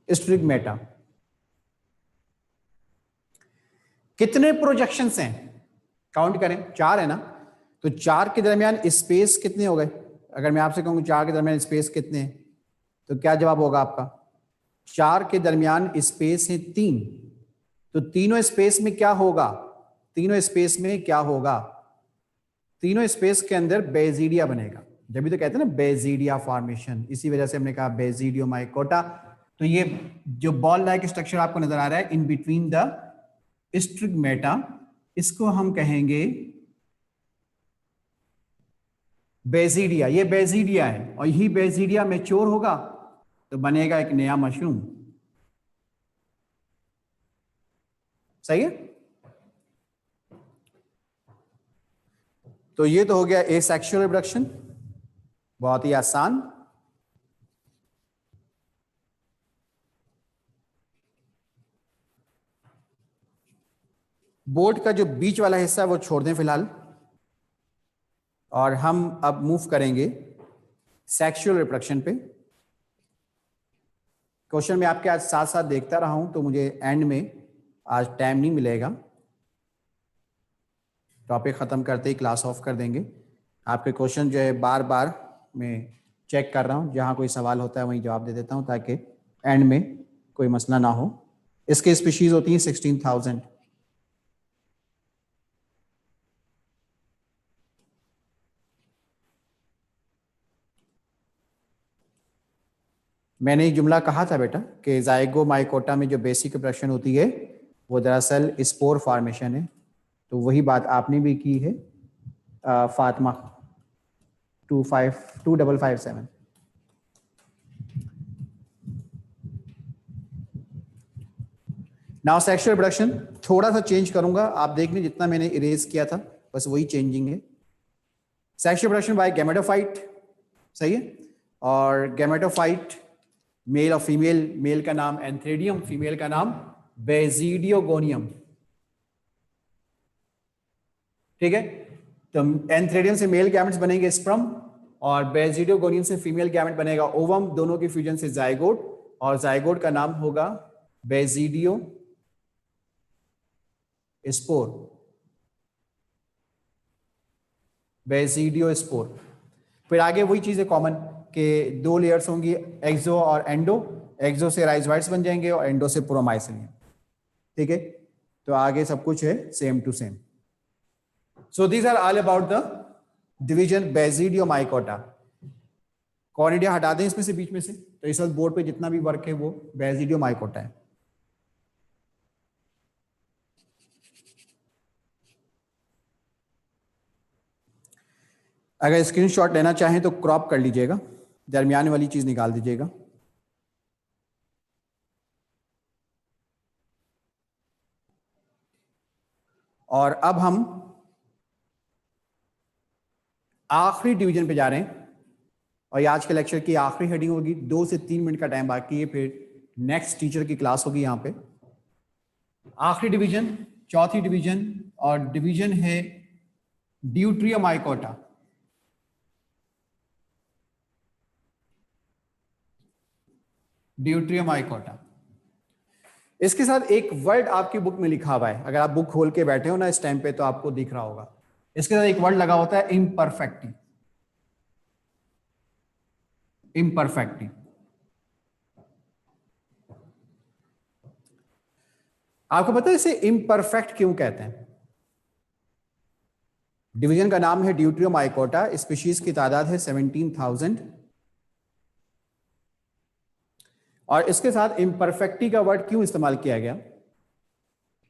स्ट्रिगमेटा। कितने प्रोजेक्शंस हैं? काउंट करें, 4 है ना, तो 4 के दरमियान स्पेस कितने हो गए? अगर मैं आपसे कहूँ 4 के दरमियान स्पेस कितने हैं, तो क्या जवाब होगा आपका? 4 के दरमियान स्पेस है 3, तो तीनों स्पेस में क्या होगा? तीनों स्पेस में क्या होगा? तीनों स्पेस के अंदर बेसिडिया बनेगा, जब भी तो कहते हैं ना बेसिडिया फॉर्मेशन, इसी वजह से हमने कहा बेसिडियोमाइकोटा। तो ये जो बॉल लाइक स्ट्रक्चर आपको नजर आ रहा है इन बिटवीन द स्टिग्मेटा, इसको हम कहेंगे बेजिडिया। ये बेजिडिया है और यही बेजिडिया मैच्योर होगा तो बनेगा एक नया मशरूम। सही है। तो ये तो हो गया एसेक्सुअल रिप्रोडक्शन, बहुत ही आसान। बोर्ड का जो बीच वाला हिस्सा है वो छोड़ दें फिलहाल, और हम अब मूव करेंगे सेक्सुअल रिप्रोडक्शन पे। क्वेश्चन में आपके आज साथ साथ देखता रहा हूं तो मुझे एंड में आज टाइम नहीं मिलेगा, टॉपिक खत्म करते ही क्लास ऑफ कर देंगे। आपके क्वेश्चन जो है बार बार मैं चेक कर रहा हूं, जहां कोई सवाल होता है वहीं जवाब दे देता हूं ताकि एंड में कोई मसला ना हो। इसकी स्पीशीज होती हैं 16,000। मैंने एक जुमला कहा था बेटा कि जाइगोमाइकोटा में जो बेसिक रिप्रोडक्शन होती है वो दरअसल स्पोर फॉर्मेशन है, तो वही बात आपने भी की है फातिमा 2557। नाउ सेक्सुअल रिप्रोडक्शन थोड़ा सा चेंज करूंगा, आप देख लें जितना मैंने इरेज किया था बस वही चेंजिंग है। सेक्सुअल रिप्रोडक्शन बाय गैमेटोफाइट, सही है। और गैमेटोफाइट मेल और फीमेल, मेल का नाम एंथ्रेडियम, फीमेल का नाम बेजिडियोगोनियम। ठीक है, तो एंथ्रेडियम से मेल गैमेट्स बनेंगे स्पर्म और बेजिडियोगोनियम से फीमेल गैमेट बनेगा ओवम, दोनों के फ्यूजन से जाइगोट, और जाइगोट का नाम होगा बेजिडियो स्पोर, बेजिडियो स्पोर। फिर आगे वही चीज है कॉमन कि 2 लेयर्स होंगी, एक्सो और एंडो। एक्सो से राइजोइड्स बन जाएंगे और एंडो से प्रोमाइसिन। ठीक है, तो आगे सब कुछ है same to same. So these are all about the division Basidiomycota. Conidia हटा दें इसमें से, बीच में से, तो इस वक्त बोर्ड पे जितना भी वर्क है वो बेजिडियोमाइकोटा है। अगर स्क्रीनशॉट लेना चाहें तो क्रॉप कर लीजिएगा, दरमियान वाली चीज निकाल दीजिएगा। और अब हम आखिरी डिवीजन पे जा रहे हैं और आज के लेक्चर की आखिरी हेडिंग होगी। 2 से 3 मिनट का टाइम बाकी है, फिर नेक्स्ट टीचर की क्लास होगी यहाँ पे। आखिरी डिवीजन, चौथी डिवीजन, और डिवीजन है ड्यूट्रियोमाइकोटा। ड्यूट्रियोमाइकोटा, इसके साथ एक वर्ड आपकी बुक में लिखा हुआ है, अगर आप बुक खोल के बैठे हो ना इस टाइम पे तो आपको दिख रहा होगा। इसके साथ एक वर्ड लगा होता है इम्परफेक्टी। इम्परफेक्टी, आपको पता है इसे इम्परफेक्ट क्यों कहते हैं? डिवीजन का नाम है ड्यूट्रियोमाइकोटा, स्पीशीज की तादाद है 17,000 और इसके साथ इम्परफेक्टी का वर्ड क्यों इस्तेमाल किया गया?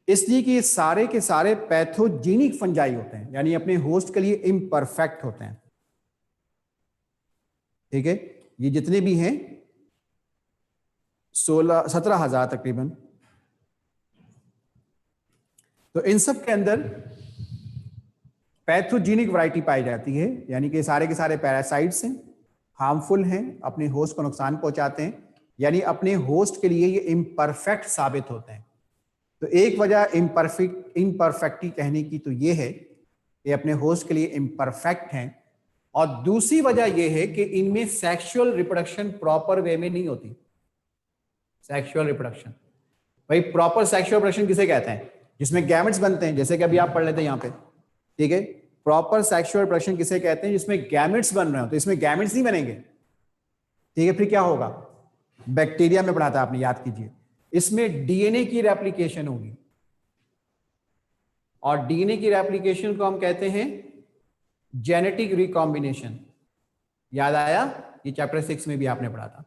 इसलिए कि ये सारे के सारे पैथोजेनिक फंजाई होते हैं, यानी अपने होस्ट के लिए इम्परफेक्ट होते हैं। ठीक है, ये जितने भी हैं 17,000 तकरीबन, तो इन सब के अंदर पैथोजेनिक वैरायटी पाई जाती है, यानी कि सारे के सारे पैरासाइट्स हैं, हार्मफुल हैं, अपने होस्ट को नुकसान पहुंचाते हैं, यानी अपने होस्ट के लिए ये इम्परफेक्ट साबित होते हैं। तो एक वजह इम्परफेक्टी कहने की तो ये है कि अपने होस्ट के लिए इम्परफेक्ट हैं, और दूसरी वजह यह है कि इनमें सेक्सुअल रिप्रोडक्शन प्रॉपर वे में नहीं होती। सेक्सुअल रिप्रोडक्शन, भाई प्रॉपर सेक्सुअल रिप्रोडक्शन किसे कहते हैं? जिसमें गैमेट्स बनते हैं, जैसे कि अभी आप पढ़ लेते हैं यहाँ पे। ठीक है, प्रॉपर सेक्सुअल रिप्रोडक्शन किसे कहते हैं? जिसमें गैमेट्स बन रहे हो। तो इसमें गैमेट्स नहीं बनेंगे, ठीक है, फिर क्या होगा? बैक्टीरिया में पढ़ा था आपने, याद कीजिए, इसमें डीएनए की रेप्लिकेशन होगी, और डीएनए की रेप्लिकेशन को हम कहते हैं जेनेटिक रिकॉम्बिनेशन। याद आया? ये चैप्टर 6 में भी आपने पढ़ा था,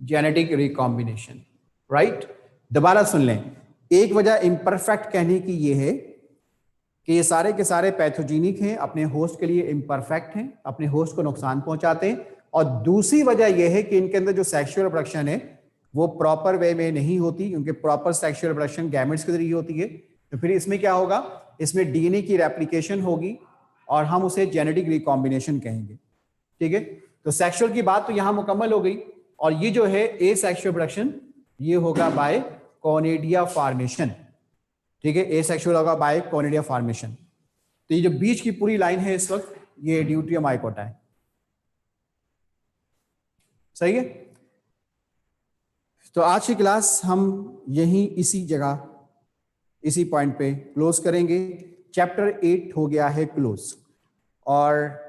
जेनेटिक रिकॉम्बिनेशन, राइट? दोबारा सुन लें, एक वजह इम्परफेक्ट कहने की ये है कि ये सारे के सारे पैथोजेनिक हैं, अपने होस्ट के लिए इम्परफेक्ट हैं, अपने होस्ट को नुकसान पहुंचाते हैं। और दूसरी वजह यह है कि इनके अंदर जो सेक्सुअल रिप्रोडक्शन है वो प्रॉपर वे में नहीं होती, क्योंकि प्रॉपर सेक्सुअल रिप्रोडक्शन गैमेट्स के जरिए होती है। तो फिर इसमें क्या होगा, इसमें डीएनए की रेप्लिकेशन होगी और हम उसे जेनेटिक रिकॉम्बिनेशन कहेंगे। ठीक है, तो सेक्सुअल की बात तो यहां मुकम्मल हो गई। और ये जो है ए सेक्सुअल प्रोडक्शन, ये होगा बाय कॉनिडिया फॉर्मेशन। ठीक है, ए सेक्सुअल होगा बाय कॉनिडिया फॉर्मेशन। तो ये जो बीच की पूरी लाइन है इस वक्त, ये ड्यूटिया माइकोटा है। सही है। तो आज की क्लास हम यहीं इसी जगह इसी पॉइंट पे क्लोज करेंगे। चैप्टर 8 हो गया है क्लोज। और